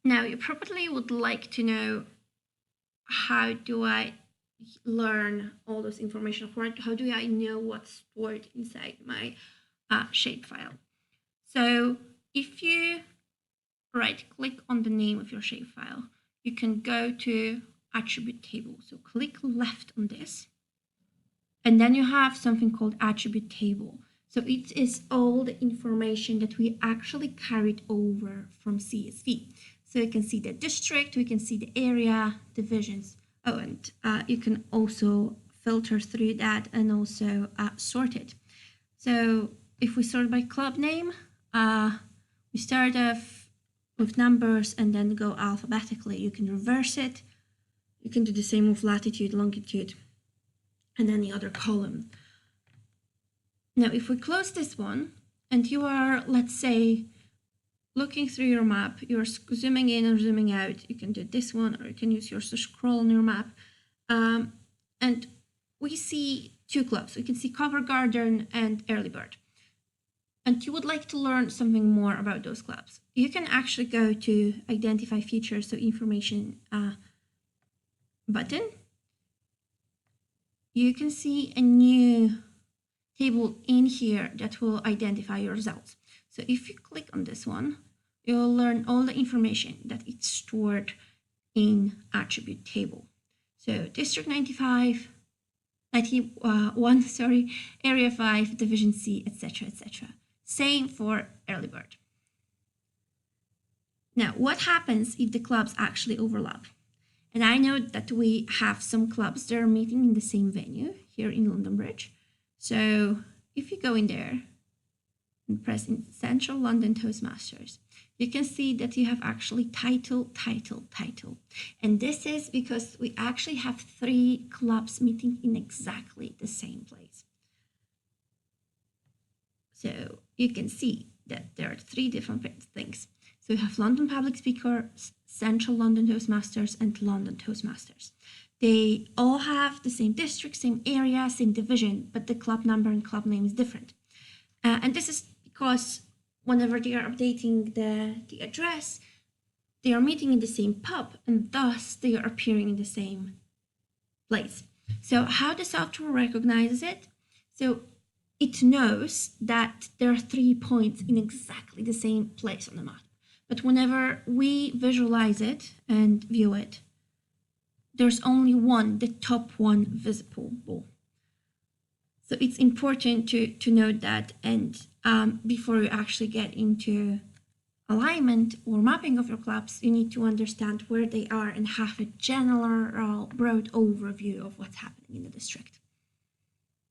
Now, you probably would like to know, how do I learn all this information? How do I know what's stored inside my shapefile? So if you right-click on the name of your shapefile, you can go to attribute table. So click left on this, and then you have something called attribute table. So it is all the information that we actually carried over from CSV. So you can see the district, we can see the area, divisions. Oh, and you can also filter through that and also sort it. So if we sort by club name, we start off with numbers and then go alphabetically. You can reverse it. You can do the same with latitude, longitude, and then the other column. Now, if we close this one and you are, let's say, looking through your map, you're zooming in or zooming out, you can do this one, or you can use yours to scroll on your map. And we see two clubs. We can see Cover Garden and Early Bird. And you would like to learn something more about those clubs. You can actually go to Identify Features, so Information button. You can see a new table in here that will identify your results. So if you click on this one, you'll learn all the information that it's stored in attribute table. So District 91, Area 5, Division C, etc., etc. Same for Early Bird. Now, what happens if the clubs actually overlap? And I know that we have some clubs that are meeting in the same venue here in London Bridge. So if you go in there and press in Central London Toastmasters, you can see that you have actually title, title, title. And this is because we actually have 3 clubs meeting in exactly the same place. So you can see that there are 3 different things. So we have London Public Speakers, Central London Toastmasters, and London Toastmasters. They all have the same district, same area, same division, but the club number and club name is different. And this is because whenever they are updating the address, they are meeting in the same pub, and thus they are appearing in the same place. So how the software recognizes it? So it knows that there are 3 points in exactly the same place on the map. But whenever we visualize it and view it, there's only one, the top one, visible. So it's important to note that, and before you actually get into alignment or mapping of your clubs, you need to understand where they are and have a general, broad overview of what's happening in the district.